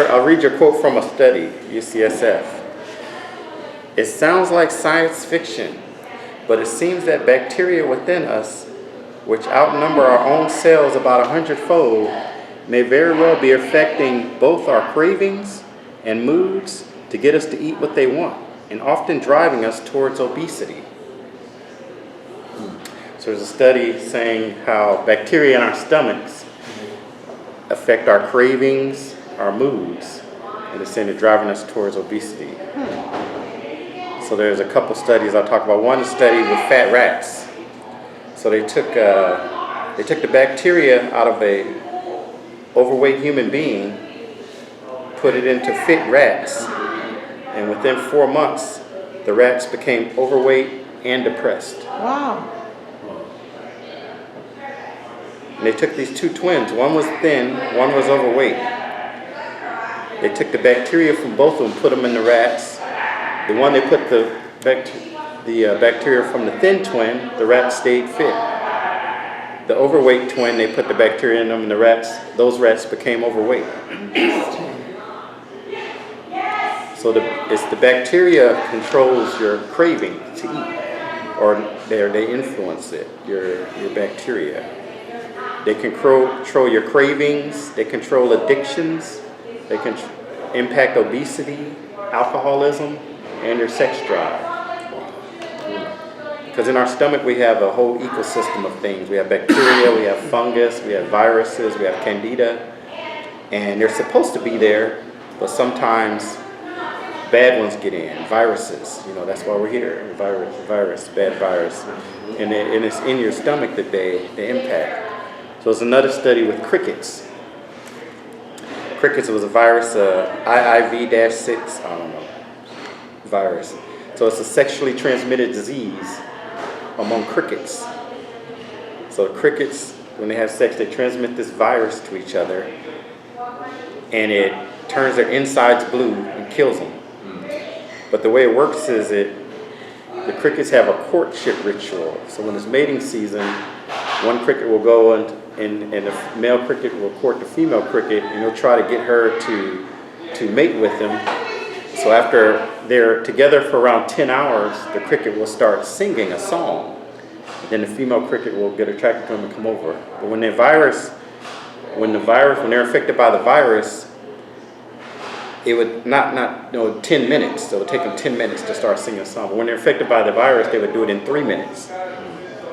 I'll read your quote from a study, UCSF. It sounds like science fiction, but it seems that bacteria within us, which outnumber our own cells about 100-fold, may very well be affecting both our cravings and moods to get us to eat what they want, and often driving us towards obesity. So there's a study saying how bacteria in our stomachs affect our cravings, our moods, and it's saying they're driving us towards obesity. So there's a couple studies I'll talk about. One study with fat rats. So they took the bacteria out of a overweight human being, put it into fit rats, and within 4 months, the rats became overweight and depressed. Wow. And they took these two twins. One was thin, one was overweight. They took the bacteria from both of them, put them in the rats. The one they put the bacteria from the thin twin, the rat stayed fit. The overweight twin, they put the bacteria in them, and those rats became overweight. So it's the bacteria controls your craving to eat, or they influence it, your bacteria. They control your cravings, they control addictions, they can impact obesity, alcoholism, and your sex drive. Because in our stomach we have a whole ecosystem of things. We have bacteria, we have fungus, we have viruses, we have candida, and they're supposed to be there, but sometimes bad ones get in, viruses. That's why we're here. Bad virus, and it's in your stomach that they impact. So there's another study with crickets. Crickets was a virus, IIV-6, I don't know, virus. So it's a sexually transmitted disease among crickets. So the crickets, when they have sex, they transmit this virus to each other, and it turns their insides blue and kills them. But the way it works is the crickets have a courtship ritual. So when it's mating season, one cricket will go and the male cricket will court the female cricket, and he'll try to get her to mate with him. So after they're together for around 10 hours, the cricket will start singing a song. Then the female cricket will get attracted to him and come over. But when they're affected by the virus, it would not 10 minutes. So it would take them 10 minutes to start singing a song. But when they're affected by the virus, they would do it in 3 minutes.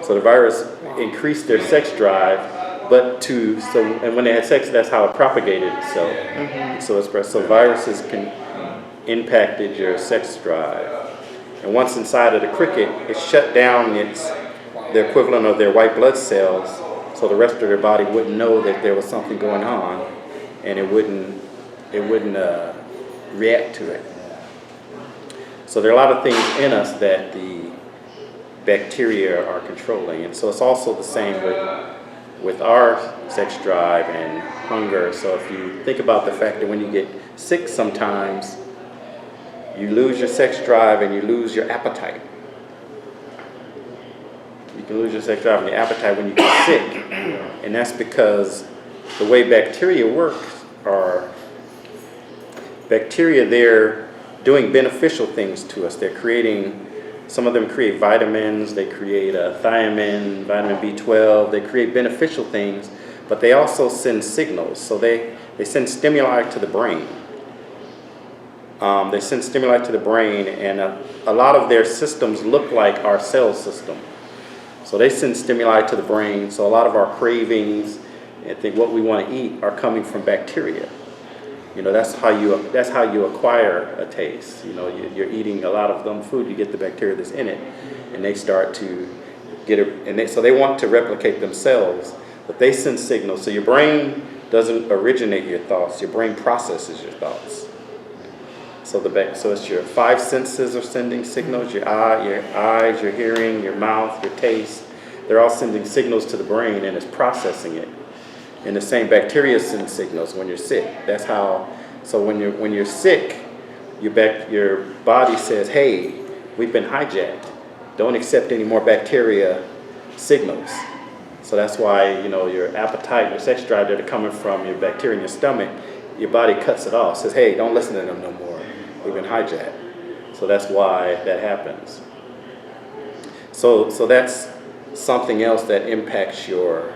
So the virus increased their sex drive, and when they had sex, that's how it propagated itself. So viruses can impacted your sex drive. And once inside of the cricket, it shut down the equivalent of their white blood cells, so the rest of their body wouldn't know that there was something going on, and it wouldn't react to it. So there are a lot of things in us that the bacteria are controlling, and so it's also the same with our sex drive and hunger. So if you think about the fact that when you get sick sometimes, you lose your sex drive and you lose your appetite. You can lose your sex drive and your appetite when you get sick. And that's because the way bacteria work are bacteria, they're doing beneficial things to us. They're creating, some of them create vitamins, they create thiamine, vitamin B12, they create beneficial things, but they also send signals. So they send stimuli to the brain. They send stimuli to the brain, and a lot of their systems look like our cell system. So they send stimuli to the brain, so a lot of our cravings and what we want to eat are coming from bacteria. That's how you acquire a taste. You're eating a lot of them food, you get the bacteria that's in it, and they start to get it, so they want to replicate themselves, but they send signals. So your brain doesn't originate your thoughts, your brain processes your thoughts. So it's your 5 senses are sending signals, your eyes, your hearing, your mouth, your taste. They're all sending signals to the brain, and it's processing it. And the same bacteria send signals when you're sick. That's how. So when you're sick, your body says, "Hey, we've been hijacked. Don't accept any more bacteria signals." So that's why your appetite, your sex drive that are coming from your bacteria in your stomach your body cuts it off, says, hey, don't listen to them no more. We've been hijacked. So that's why that happens. So that's something else that impacts your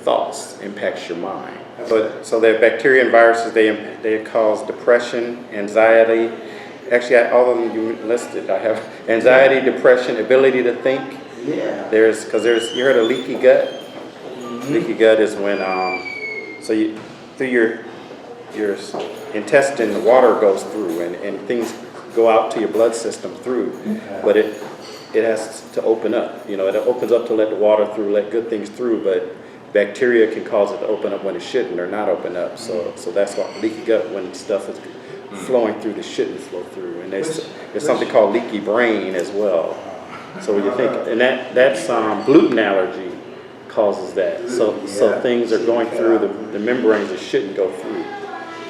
thoughts, impacts your mind. So the bacteria and viruses, they cause depression, anxiety. Actually, all of them you listed. I have anxiety, depression, ability to think. Yeah. You heard of leaky gut? Mm-hmm. Leaky gut is when through your intestine, the water goes through and things go out to your blood system through, but it has to open up. It opens up to let the water through, let good things through, but bacteria can cause it to open up when it shouldn't or not open up. So that's why leaky gut, when stuff is flowing through that shouldn't flow through. And there's something called leaky brain as well. So when you think, and that's gluten allergy causes that. So things are going through the membranes that shouldn't go through.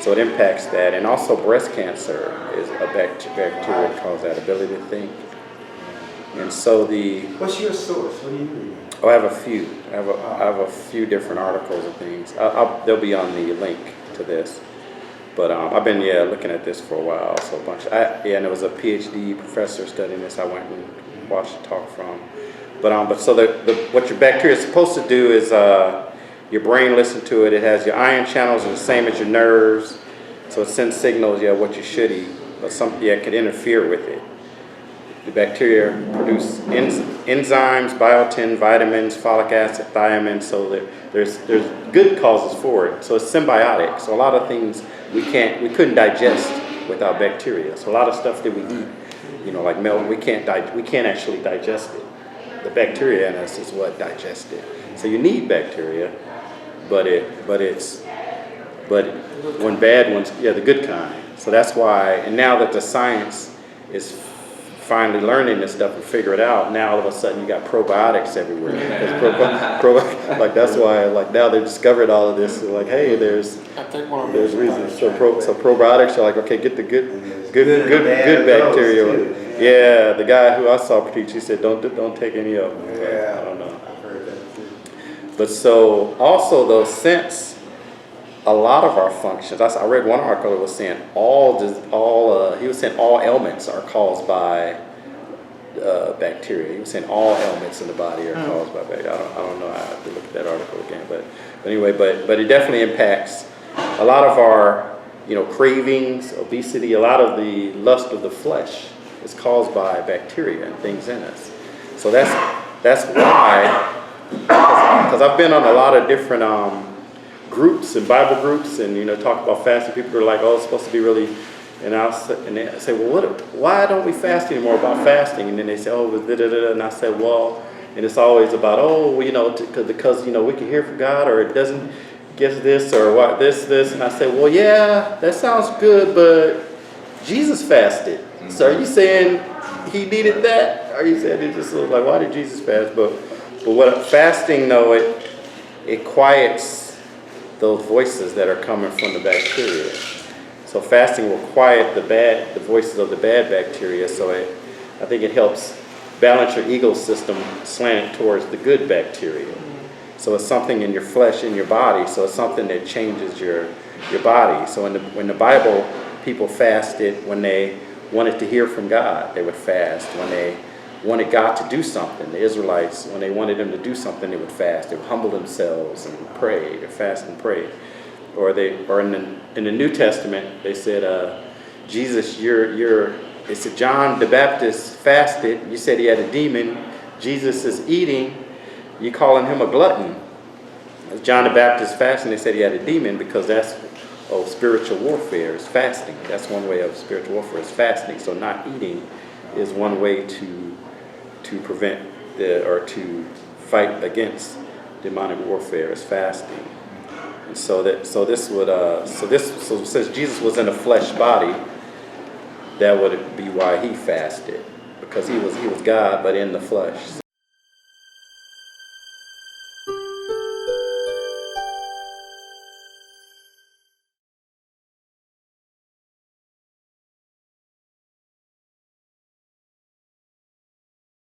So it impacts that. And also breast cancer is a bacteria that causes that ability to think. And so What's your source? What do you read? Oh, I have a few. I have a few different articles and things. They'll be on the link to this. But I've been looking at this for a while. So a bunch. And there was a PhD professor studying this. I went and watched the talk from. But so what your bacteria is supposed to do is your brain listens to it. It has your ion channels are the same as your nerves, so it sends signals. What you should eat, but it could interfere with it. The bacteria produce enzymes, biotin, vitamins, folic acid, thiamine. So there's good causes for it. So it's symbiotic. So a lot of things we couldn't digest without bacteria. So a lot of stuff that we eat, like milk, we can't actually digest it. The bacteria in us is what digests it. So you need bacteria, but when bad ones, the good kind. So that's why. And now that the science is finally learning this stuff and figure it out, now all of a sudden you got probiotics everywhere. That's why now they've discovered all of this. Like, hey, there's reasons. So probiotics are like, okay, get the good bacteria. Yeah, the guy who I saw preach, he said, don't take any of them. Yeah, I don't know. I've heard that too. But so also though, since a lot of our functions, I read one article that was saying he was saying all ailments are caused by bacteria. He was saying all ailments in the body are caused by bacteria. I don't know. I have to look at that article again. But anyway, but it definitely impacts a lot of our cravings, obesity, a lot of the lust of the flesh is caused by bacteria and things in us. So that's why, because I've been on a lot of different groups and Bible groups, and talk about fasting. People are like, "Oh, it's supposed to be really," and they say, "Well, why don't we fast anymore about fasting?" And then they say, "Oh, it was da da da," and I say, "Well," and it's always about, because we can hear from God, or it doesn't give this or what this, and I say, "Well, yeah, that sounds good, but Jesus fasted. So are you saying he needed that? Are you saying it just was like, why did Jesus fast?" But what fasting though, it quiets those voices that are coming from the bacteria. So fasting will quiet the voices of the bad bacteria. So I think it helps balance your ego system, slanted towards the good bacteria. So it's something in your flesh, in your body. So it's something that changes your body. So when the Bible, people fasted when they wanted to hear from God. They would fast when they wanted God to do something. The Israelites, when they wanted him to do something, they would fast. They would humble themselves and pray. They fast and pray. Or in the New Testament, they said, Jesus, they said John the Baptist fasted. You said he had a demon. Jesus is eating. You calling him a glutton. As John the Baptist fasting, they said he had a demon, because that's spiritual warfare is fasting. That's one way of spiritual warfare is fasting. So not eating is one way to prevent or to fight against demonic warfare is fasting. And so since Jesus was in a flesh body, that would be why he fasted, because he was God but in the flesh.